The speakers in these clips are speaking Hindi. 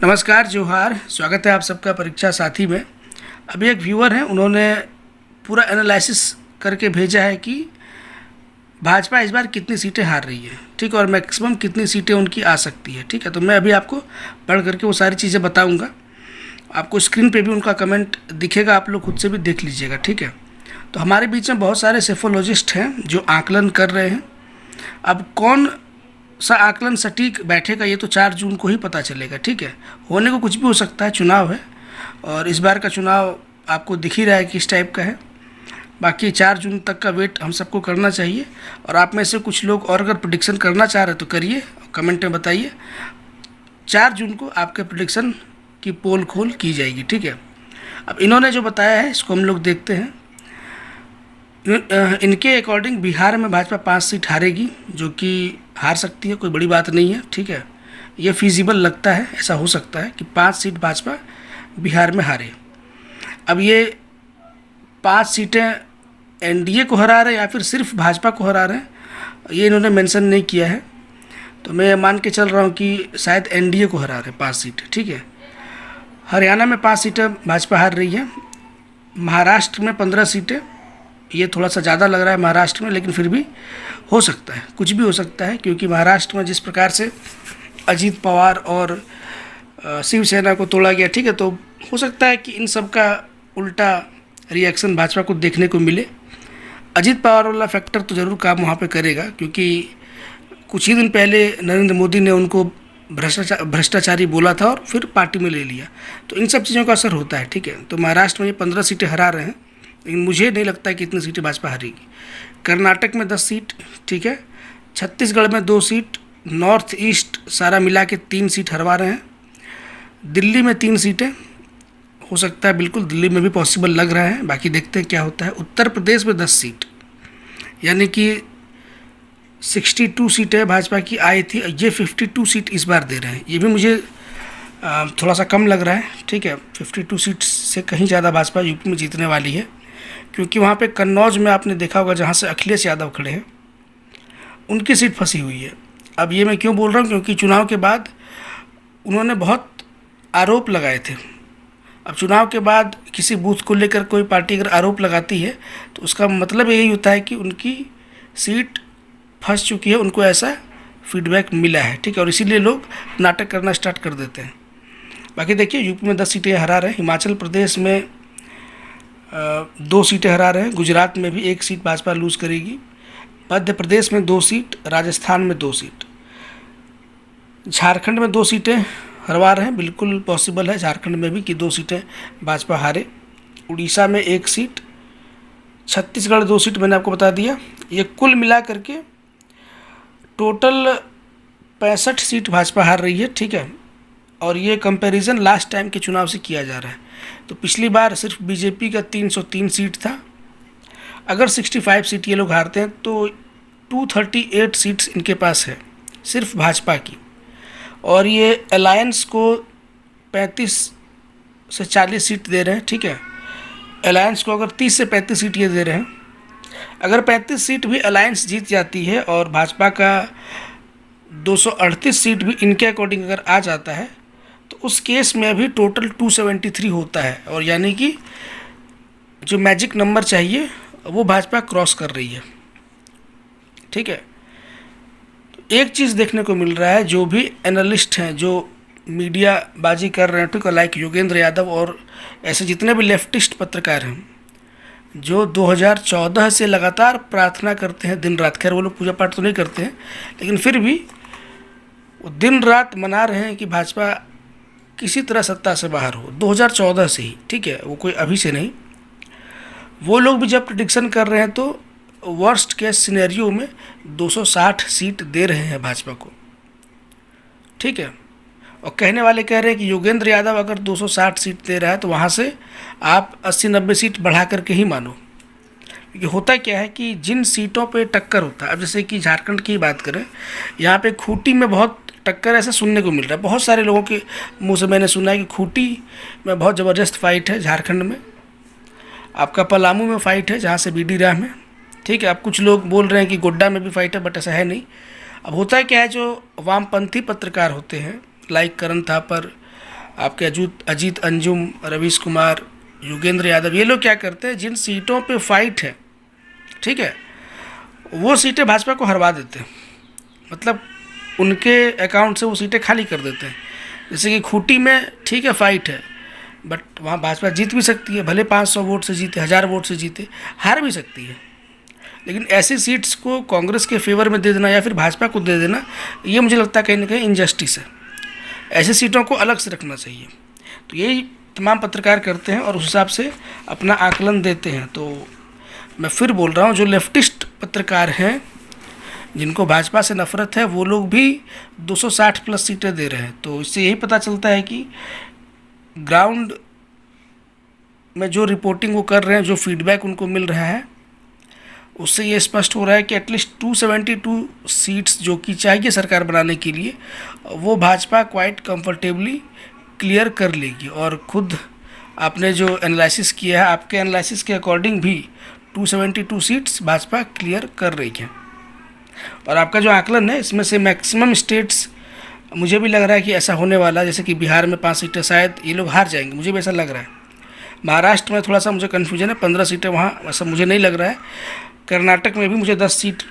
नमस्कार, जोहार। स्वागत है आप सबका परीक्षा साथी में। अभी एक व्यूअर हैं, उन्होंने पूरा एनालिसिस करके भेजा है कि भाजपा इस बार कितनी सीटें हार रही है, ठीक है, और मैक्सिमम कितनी सीटें उनकी आ सकती है, ठीक है। तो मैं अभी आपको पढ़ करके वो सारी चीज़ें बताऊंगा। आपको स्क्रीन पे भी उनका कमेंट दिखेगा, आप लोग खुद से भी देख लीजिएगा, ठीक है। तो हमारे बीच में बहुत सारे सेफोलॉजिस्ट हैं जो आकलन कर रहे हैं। अब कौन सा आकलन सटीक बैठेगा ये तो 4 जून को ही पता चलेगा, ठीक है। होने को कुछ भी हो सकता है, चुनाव है और इस बार का चुनाव आपको दिख ही रहा है किस टाइप का है। बाकी 4 जून तक का वेट हम सबको करना चाहिए। और आप में से कुछ लोग और अगर प्रेडिक्शन करना चाह रहे हैं तो करिए, कमेंट में बताइए। 4 जून को आपके प्रेडिक्शन की पोल खोल की जाएगी, ठीक है। अब इन्होंने जो बताया है इसको हम लोग देखते हैं। इनके अकॉर्डिंग बिहार में भाजपा 5 सीट हारेगी, जो कि हार सकती है, कोई बड़ी बात नहीं है, ठीक है। ये फिजिबल लगता है, ऐसा हो सकता है कि 5 सीट भाजपा बिहार में हारे। अब ये 5 सीटें एनडीए को हरा रहे हैं या फिर सिर्फ भाजपा को हरा रहे हैं, ये इन्होंने मेंशन नहीं किया है। तो मैं मान के चल रहा हूँ कि शायद एनडीए को हरा रहे हैं 5 सीटें, ठीक है। हरियाणा में 5 सीटें भाजपा हार रही है। महाराष्ट्र में 15 सीटें, ये थोड़ा सा ज़्यादा लग रहा है महाराष्ट्र में, लेकिन फिर भी हो सकता है, कुछ भी हो सकता है, क्योंकि महाराष्ट्र में जिस प्रकार से अजीत पवार और शिवसेना को तोड़ा गया, ठीक है। तो हो सकता है कि इन सब का उल्टा रिएक्शन भाजपा को देखने को मिले। अजीत पवार वाला फैक्टर तो ज़रूर काम वहाँ पे करेगा, क्योंकि कुछ ही दिन पहले नरेंद्र मोदी ने उनको भ्रष्टाचारी बोला था और फिर पार्टी में ले लिया। तो इन सब चीज़ों का असर होता है, ठीक है। तो महाराष्ट्र में ये 15 सीटें हरा रहे हैं, लेकिन मुझे नहीं लगता है कि इतनी सीटें भाजपा हारेगी। कर्नाटक में 10 सीट, ठीक है। छत्तीसगढ़ में 2 सीट, नॉर्थ ईस्ट सारा मिला के 3 सीट हरवा रहे हैं। दिल्ली में 3 सीटें, हो सकता है बिल्कुल दिल्ली में भी पॉसिबल लग रहा है, बाकी देखते हैं क्या होता है। उत्तर प्रदेश में 10 सीट, यानी कि 62 सीटें भाजपा की आई थी, ये 52 सीट इस बार दे रहे हैं। ये भी मुझे थोड़ा सा कम लग रहा है, ठीक है। 52 सीट से कहीं ज़्यादा भाजपा यूपी में जीतने वाली है, क्योंकि वहाँ पे कन्नौज में आपने देखा होगा जहाँ से अखिलेश यादव खड़े हैं, उनकी सीट फंसी हुई है। अब ये मैं क्यों बोल रहा हूँ, क्योंकि चुनाव के बाद उन्होंने बहुत आरोप लगाए थे। अब चुनाव के बाद किसी बूथ को लेकर कोई पार्टी अगर आरोप लगाती है तो उसका मतलब यही होता है कि उनकी सीट फंस चुकी है, उनको ऐसा फीडबैक मिला है, ठीक है। और इसीलिए लोग नाटक करना स्टार्ट कर देते हैं। बाकी देखिए, यूपी में 10 सीटें हरा रहे हैं, हिमाचल प्रदेश में 2 सीटें हरा रहे हैं, गुजरात में भी 1 सीट भाजपा लूज़ करेगी, मध्य प्रदेश में 2 सीट, राजस्थान में 2 सीट, झारखंड में 2 सीटें हरवा रहे हैं। बिल्कुल पॉसिबल है झारखंड में भी कि 2 सीटें भाजपा हारे। उड़ीसा में 1 सीट, छत्तीसगढ़ 2 सीट, मैंने आपको बता दिया। ये कुल मिला करके टोटल 65 सीट भाजपा हार रही है, ठीक है। और ये कंपैरिजन लास्ट टाइम के चुनाव से किया जा रहा है। तो पिछली बार सिर्फ बीजेपी का 303 सीट था। अगर 65 सीट ये लोग हारते हैं तो 238 सीट्स इनके पास है सिर्फ भाजपा की, और ये अलायंस को 35 से 40 सीट दे रहे हैं, ठीक है। अलायंस को अगर 30 से 35 सीट ये दे रहे हैं। अगर 35 सीट भी अलायंस जीत जाती है और भाजपा का 238 सीट भी इनके अकॉर्डिंग अगर आ जाता है तो उस केस में अभी टोटल 273 होता है, और यानी कि जो मैजिक नंबर चाहिए वो भाजपा क्रॉस कर रही है, ठीक है। तो एक चीज़ देखने को मिल रहा है, जो भी एनालिस्ट हैं जो मीडिया बाजी कर रहे हैं, ठीक है, लाइक योगेंद्र यादव और ऐसे जितने भी लेफ्टिस्ट पत्रकार हैं जो 2014 से लगातार प्रार्थना करते हैं दिन रात, खैर वो लोग पूजा पाठ तो नहीं करते हैं, लेकिन फिर भी वो दिन रात मना रहे हैं कि भाजपा किसी तरह सत्ता से बाहर हो, 2014 से ही, ठीक है, वो कोई अभी से नहीं। वो लोग भी जब प्रेडिक्शन कर रहे हैं तो वर्स्ट केस सिनेरियो में 260 सीट दे रहे हैं भाजपा को, ठीक है। और कहने वाले कह रहे हैं कि योगेंद्र यादव अगर 260 सीट दे रहा है तो वहाँ से आप 80-90 सीट बढ़ा करके ही मानो। क्योंकि होता क्या है कि जिन सीटों पे टक्कर होता है, अब जैसे कि झारखंड की बात करें, यहाँ पे खूंटी में बहुत टक्कर ऐसा सुनने को मिल रहा है। बहुत सारे लोगों के मुंह से मैंने सुना है कि खूंटी में बहुत ज़बरदस्त फाइट है झारखंड में। आपका पलामू में फ़ाइट है जहाँ से बीडी राम है, ठीक है। अब कुछ लोग बोल रहे हैं कि गोड्डा में भी फाइट है, बट ऐसा है नहीं। अब होता है क्या है, जो वामपंथी पत्रकार होते हैं लाइक करण थापर, आपके अजूत अजीत अंजुम, रवीश कुमार, योगेंद्र यादव, ये लोग क्या करते हैं, जिन सीटों पे फाइट है, ठीक है, वो सीटें भाजपा को हरवा देते हैं। मतलब उनके अकाउंट से वो सीटें खाली कर देते हैं। जैसे कि खूंटी में ठीक है फाइट है, बट वहाँ भाजपा जीत भी सकती है, भले 500 वोट से जीते, 1000 वोट से जीते, हार भी सकती है। लेकिन ऐसी सीट्स को कांग्रेस के फेवर में दे देना या फिर भाजपा को दे देना, ये मुझे लगता है कहीं ना कहीं इनजस्टिस है। ऐसी सीटों को अलग से रखना चाहिए। तो यही तमाम पत्रकार करते हैं और उस हिसाब से अपना आकलन देते हैं। तो मैं फिर बोल रहा हूँ, जो लेफ्टिस्ट पत्रकार हैं, जिनको भाजपा से नफरत है, वो लोग भी 260 प्लस सीटें दे रहे हैं। तो इससे यही पता चलता है कि ग्राउंड में जो रिपोर्टिंग वो कर रहे हैं, जो फीडबैक उनको मिल रहा है, उससे ये स्पष्ट हो रहा है कि एटलीस्ट 272 सीट्स जो कि चाहिए सरकार बनाने के लिए, वो भाजपा क्वाइट कंफर्टेबली क्लियर कर लेगी। और खुद आपने जो एनालिसिस किया है, आपके एनालिसिस के अकॉर्डिंग भी 272 सीट्स भाजपा क्लियर कर रही है। और आपका जो आकलन है, इसमें से मैक्सिमम स्टेट्स मुझे भी लग रहा है कि ऐसा होने वाला है। जैसे कि बिहार में 5 सीटें शायद ये लोग हार जाएंगे, मुझे भी ऐसा लग रहा है। महाराष्ट्र में थोड़ा सा मुझे कन्फ्यूजन है, 15 सीटें वहाँ, ऐसा मुझे नहीं लग रहा है। कर्नाटक में भी मुझे 10 सीट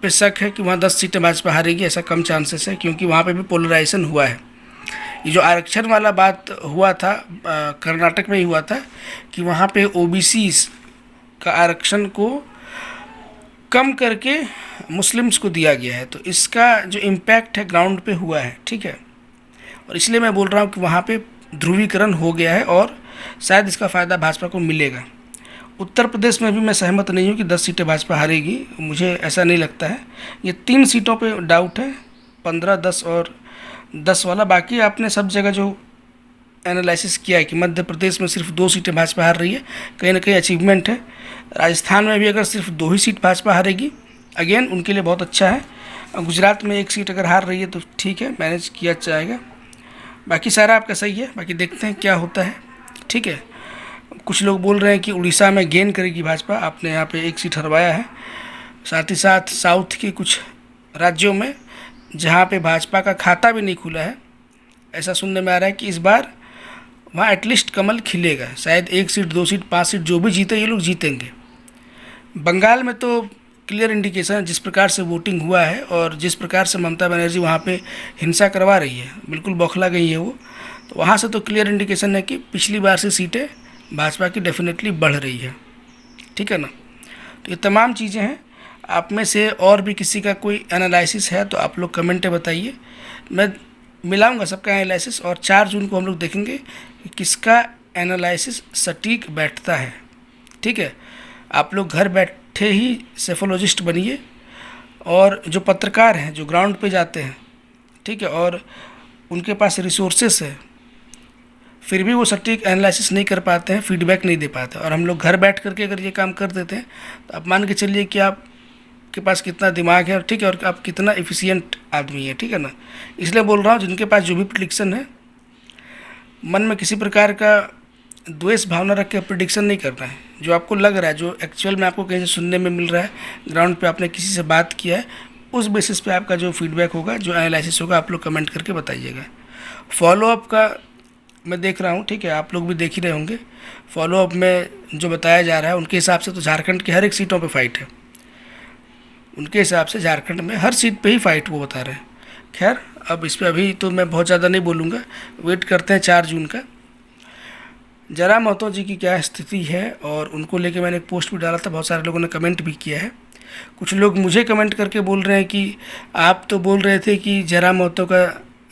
पे शक है कि वहाँ 10 सीटें भाजपा हारेगी, ऐसा कम चांसेस है, क्योंकि वहाँ पे भी पोलराइजेशन हुआ है। ये जो आरक्षण वाला बात हुआ था, कर्नाटक में ही हुआ था कि वहाँ पे ओबीसीज का आरक्षण को कम करके मुस्लिम्स को दिया गया है। तो इसका जो इम्पैक्ट है ग्राउंड पे हुआ है, ठीक है। और इसलिए मैं बोल रहा हूँ कि वहाँ पे ध्रुवीकरण हो गया है और शायद इसका फ़ायदा भाजपा को मिलेगा। उत्तर प्रदेश में भी मैं सहमत नहीं हूँ कि 10 सीटें भाजपा हारेगी, मुझे ऐसा नहीं लगता है। ये 3 सीटों पे डाउट है, 15, 10 और 10 वाला। बाकी आपने सब जगह जो एनालिसिस किया है कि मध्य प्रदेश में सिर्फ 2 सीटें भाजपा हार रही है, कहीं ना कहीं अचीवमेंट है। राजस्थान में भी अगर सिर्फ 2 ही सीट भाजपा हारेगी, अगेन उनके लिए बहुत अच्छा है। गुजरात में 1 सीट अगर हार रही है तो ठीक है, मैनेज किया जाएगा। बाकी सारा आपका सही है, बाकी देखते हैं क्या होता है, ठीक है। कुछ लोग बोल रहे हैं कि उड़ीसा में गेन करेगी भाजपा, आपने यहाँ पे 1 सीट हरवाया है। साथ ही साथ साउथ के कुछ राज्यों में जहाँ पे भाजपा का खाता भी नहीं खुला है, ऐसा सुनने में आ रहा है कि इस बार वहाँ एटलीस्ट कमल खिलेगा। शायद 1 सीट, 2 सीट, 5 सीट जो भी जीते, ये लोग जीतेंगे। बंगाल में तो क्लियर इंडिकेशन है, जिस प्रकार से वोटिंग हुआ है और जिस प्रकार से ममता बनर्जी वहाँ पे हिंसा करवा रही है, बिल्कुल बौखला गई है वो। तो वहाँ से तो क्लियर इंडिकेशन है कि पिछली बार से सीटें भाजपा की डेफिनेटली बढ़ रही है, ठीक है ना। तो ये तमाम चीज़ें हैं। आप में से और भी किसी का कोई एनालिसिस है तो आप लोग कमेंट में बताइए, मैं मिलाऊंगा सबका एनालिसिस। और 4 जून को हम लोग देखेंगे कि किसका एनालिसिस सटीक बैठता है, ठीक है। आप लोग घर बैठे ही सेफोलॉजिस्ट बनिए, और जो पत्रकार हैं, जो ग्राउंड पे जाते हैं, ठीक है, और उनके पास रिसोर्सेस है, फिर भी वो सटीक एनालिसिस नहीं कर पाते हैं, फीडबैक नहीं दे पाते। और हम लोग घर बैठ करके अगर ये काम कर देते हैं तो आप मान के चलिए कि आपके पास कितना दिमाग है, ठीक है, और आप कितना एफिशिएंट आदमी है, ठीक है ना। इसलिए बोल रहा हूँ, जिनके पास जो भी प्रेडिक्शन है, मन में किसी प्रकार का द्वेष भावना रख के प्रेडिक्शन नहीं करना है। जो आपको लग रहा है, जो एक्चुअल में आपको कहीं से सुनने में मिल रहा है, ग्राउंड पे आपने किसी से बात किया है, उस बेसिस पे आपका जो फीडबैक होगा, जो एनालिसिस होगा, आप लोग कमेंट करके बताइएगा। फॉलोअप का मैं देख रहा हूँ, ठीक है, आप लोग भी देख ही रहे होंगे। फॉलोअप में जो बताया जा रहा है, उनके हिसाब से तो झारखंड की हर एक सीटों पे फाइट है। उनके हिसाब से झारखंड में हर सीट पे ही फाइट वो बता रहे हैं। खैर, अब इस पर अभी तो मैं बहुत ज़्यादा नहीं बोलूँगा, वेट करते हैं 4 जून का। जरा महतो जी की क्या स्थिति है, और उनको लेके मैंने एक पोस्ट भी डाला था, बहुत सारे लोगों ने कमेंट भी किया है। कुछ लोग मुझे कमेंट करके बोल रहे हैं कि आप तो बोल रहे थे कि जरा महतो का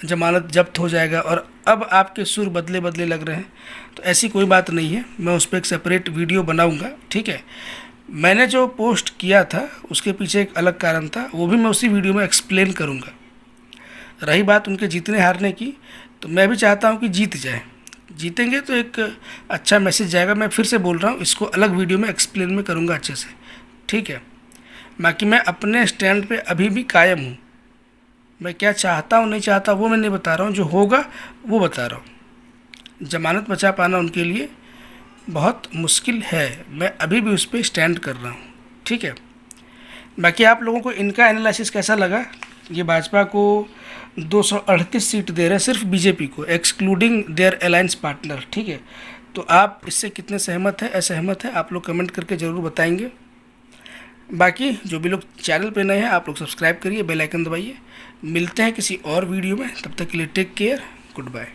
जमानत जब्त हो जाएगा, और अब आपके सुर बदले बदले लग रहे हैं। तो ऐसी कोई बात नहीं है, मैं उस पर एक सेपरेट वीडियो बनाऊंगा, ठीक है। मैंने जो पोस्ट किया था उसके पीछे एक अलग कारण था, वो भी मैं उसी वीडियो में एक्सप्लेन करूंगा। रही बात उनके जीतने हारने की, तो मैं भी चाहता हूं कि जीत जाए। जीतेंगे तो एक अच्छा मैसेज जाएगा। मैं फिर से बोल रहा हूँ, इसको अलग वीडियो में एक्सप्लेन में करूँगा अच्छे से, ठीक है। बाकी मैं अपने स्टैंड पे अभी भी कायम हूँ। मैं क्या चाहता हूँ, नहीं चाहता, वो मैं नहीं बता रहा हूँ, जो होगा वो बता रहा हूँ। जमानत बचा पाना उनके लिए बहुत मुश्किल है, मैं अभी भी उस पर स्टैंड कर रहा हूँ, ठीक है। बाकी आप लोगों को इनका एनालिसिस कैसा लगा, ये भाजपा को 238 सीट दे रहे हैं सिर्फ बीजेपी को, एक्सक्लूडिंग देयर अलायंस पार्टनर, ठीक है। तो आप इससे कितने सहमत हैं, असहमत हैं, आप लोग कमेंट करके ज़रूर बताएंगे। बाकी जो भी लोग चैनल पे नए हैं आप लोग सब्सक्राइब करिए, बेल आइकन दबाइए। मिलते हैं किसी और वीडियो में, तब तक के लिए टेक केयर, गुड बाय।